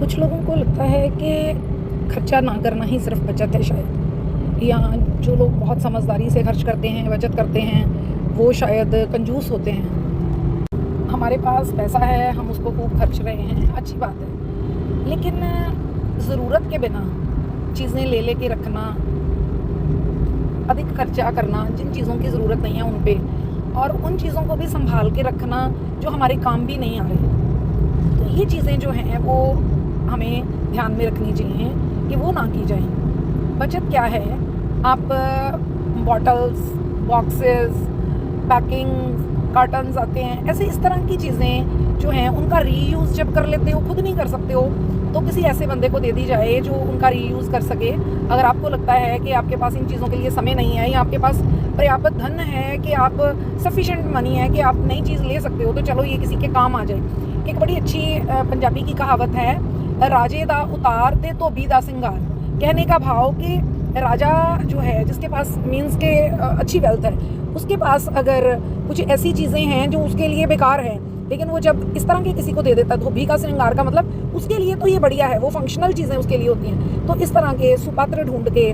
कुछ लोगों को लगता है कि खर्चा ना करना ही सिर्फ बचत है शायद, या जो लोग बहुत समझदारी से खर्च करते हैं, बचत करते हैं, वो शायद कंजूस होते हैं। हमारे पास पैसा है, हम उसको खूब खर्च रहे हैं, अच्छी बात है, लेकिन ज़रूरत के बिना चीज़ें ले के रखना, अधिक खर्चा करना जिन चीज़ों की ज़रूरत नहीं है उन पे, और उन चीज़ों को भी संभाल के रखना जो हमारे काम भी नहीं आ रही, तो ये चीज़ें जो हैं वो हमें ध्यान में रखनी चाहिए कि वो ना की जाएं। बचत क्या है? आप बॉटल्स, बॉक्सेस, पैकिंग, कार्टन्स आते हैं, ऐसे इस तरह की चीज़ें जो हैं उनका रीयूज़ जब कर लेते हो, खुद नहीं कर सकते हो, तो किसी ऐसे बंदे को दे दी जाए जो उनका रीयूज़ कर सके। अगर आपको लगता है कि आपके पास इन चीज़ों के लिए समय नहीं है, या आपके पास पर्याप्त धन है कि आप सफिशेंट मनी है कि आप नई चीज़ ले सकते हो, तो चलो ये किसी के काम आ जाए। एक बड़ी अच्छी पंजाबी की कहावत है, राजे दा उतार ते धोबी दा सिंगार। कहने का भाव कि राजा जो है, जिसके पास मीन्स के अच्छी वेल्थ है, उसके पास अगर कुछ ऐसी चीज़ें हैं जो उसके लिए बेकार हैं, लेकिन वो जब इस तरह के किसी को दे देता है, धोबी का श्रृंगार का मतलब उसके लिए तो ये बढ़िया है, वो फंक्शनल चीज़ें उसके लिए होती हैं। तो इस तरह के सुपात्र ढूंढ के,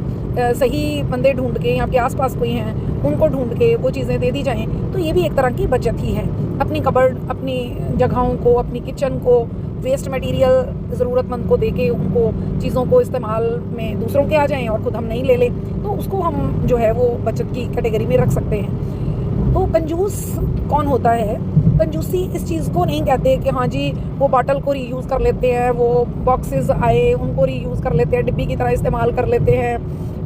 सही बंदे ढूंढ के, आपके आसपास कोई हैं उनको ढूंढ के वो चीज़ें दे दी जाएँ, तो ये भी एक तरह की बचत ही है। अपनी कबर्ड, अपनी जगहों को, अपनी किचन को, वेस्ट मटेरियल ज़रूरतमंद को देके उनको चीज़ों को इस्तेमाल में दूसरों के आ जाएं और ख़ुद हम नहीं ले लें, तो उसको हम जो है वो बचत की कैटेगरी में रख सकते हैं। तो कंजूस कौन होता है? कंजूसी इस चीज़ को नहीं कहते कि हाँ जी वो बॉटल को रीयूज़ कर लेते हैं, वो बॉक्सेस आए उनको रीयूज़ कर लेते हैं, डिब्बी की तरह इस्तेमाल कर लेते हैं,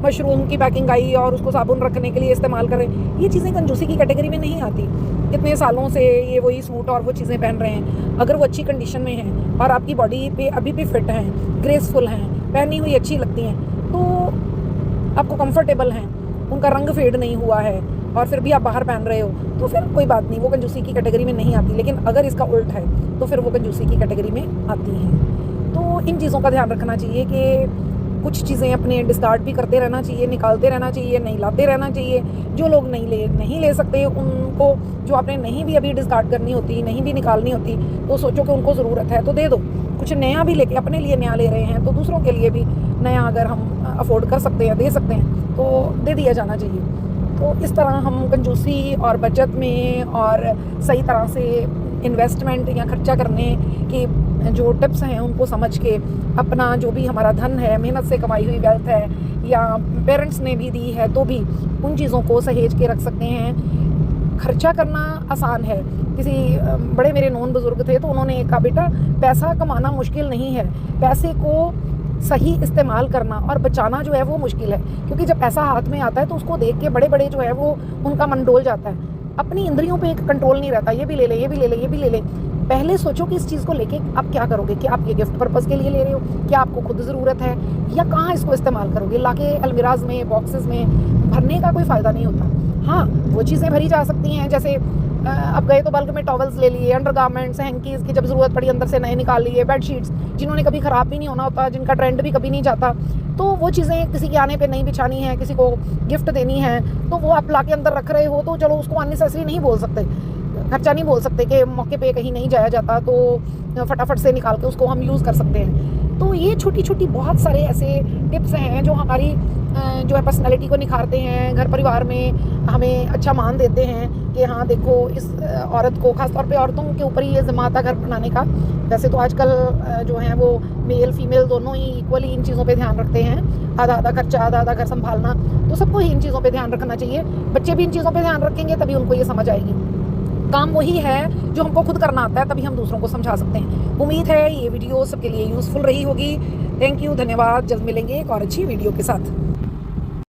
मशरूम की पैकिंग आई और उसको साबुन रखने के लिए इस्तेमाल करें। ये चीज़ें कंजूसी की कैटेगरी में नहीं आती। कितने सालों से ये वही सूट और वो चीज़ें पहन रहे हैं, अगर वो अच्छी कंडीशन में हैं और आपकी बॉडी पे अभी भी फिट हैं, ग्रेसफुल हैं, पहनी हुई अच्छी लगती हैं, तो आपको कंफर्टेबल हैं, उनका रंग फेड नहीं हुआ है और फिर भी आप बाहर पहन रहे हो, तो फिर कोई बात नहीं, वो कंजूसी की कैटेगरी में नहीं आती। लेकिन अगर इसका उल्ट है तो फिर वो कंजूसी की कैटेगरी में आती हैं। तो इन चीज़ों का ध्यान रखना चाहिए कि कुछ चीज़ें अपने डिस्कार्ड भी करते रहना चाहिए, निकालते रहना चाहिए, नहीं लाते रहना चाहिए। जो लोग नहीं ले सकते, उनको जो आपने नहीं भी अभी डिस्कार्ड करनी होती, नहीं भी निकालनी होती, तो सोचो कि उनको ज़रूरत है तो दे दो। कुछ नया भी लेके, अपने लिए नया ले रहे हैं तो दूसरों के लिए भी नया अगर हम अफोर्ड कर सकते हैं, दे सकते हैं, तो दे दिया जाना चाहिए। तो इस तरह हम कंजूसी और बचत में और सही तरह से इन्वेस्टमेंट या खर्चा करने की जो टिप्स हैं उनको समझ के अपना जो भी हमारा धन है, मेहनत से कमाई हुई वेल्थ है या पेरेंट्स ने भी दी है, तो भी उन चीज़ों को सहेज के रख सकते हैं। खर्चा करना आसान है। किसी बड़े मेरे नॉन बुज़ुर्ग थे तो उन्होंने कहा, बेटा पैसा कमाना मुश्किल नहीं है, पैसे को सही इस्तेमाल करना और बचाना जो है वो मुश्किल है। क्योंकि जब पैसा हाथ में आता है तो उसको देख के बड़े बड़े जो है वो उनका मन डोल जाता है, अपनी इंद्रियों पे एक कंट्रोल नहीं रहता, ये भी ले ले, ये भी ले ले, ये भी ले ले। पहले सोचो कि इस चीज़ को लेके आप क्या करोगे, कि आप ये गिफ्ट पर्पज़ के लिए ले रहे हो, क्या आपको खुद ज़रूरत है, या कहाँ इसको इस्तेमाल करोगे। लाके अलमिराज में, बॉक्सेस में भरने का कोई फ़ायदा नहीं होता। हाँ, वो चीज़ें भरी जा सकती हैं, जैसे अब गए तो बल्क में टॉवल्स ले लिए, अंडरगारमेंट्स, हैंकीज़ की जब ज़रूरत पड़ी अंदर से नए निकाल लिए, बेडशीट्स जिन्होंने कभी ख़राब भी नहीं होना होता, जिनका ट्रेंड भी कभी नहीं जाता, तो वो चीज़ें किसी के आने पे नहीं बिछानी है, किसी को गिफ्ट देनी है, तो वो आप लाके अंदर रख रहे हो, तो चलो उसको अननेसेसरी नहीं बोल सकते, खर्चा नहीं बोल सकते कि मौके पे कहीं नहीं जाया जाता तो फटाफट से निकाल के उसको हम यूज़ कर सकते हैं। तो ये छोटी छोटी बहुत सारे ऐसे टिप्स हैं जो हमारी जो है पर्सनैलिटी को निखारते हैं, घर परिवार में हमें अच्छा मान देते हैं कि हाँ देखो इस औरत को, ख़ासतौर पे औरतों के ऊपर ही ये ज़िम्मा आता घर बनाने का। वैसे तो आजकल जो है वो मेल फीमेल दोनों ही इक्वली इन चीज़ों पे ध्यान रखते हैं, आधा आधा खर्चा, आधा आधा घर संभालना, तो सबको ही इन चीज़ों पे ध्यान रखना चाहिए। बच्चे भी इन चीज़ों पे ध्यान रखेंगे तभी उनको ये समझ आएगी। काम वही है जो हमको खुद करना आता है, तभी हम दूसरों को समझा सकते हैं। उम्मीद है ये वीडियो सबके लिए यूज़फुल रही होगी। थैंक यू, धन्यवाद। जल्द मिलेंगे एक और अच्छी वीडियो के साथ।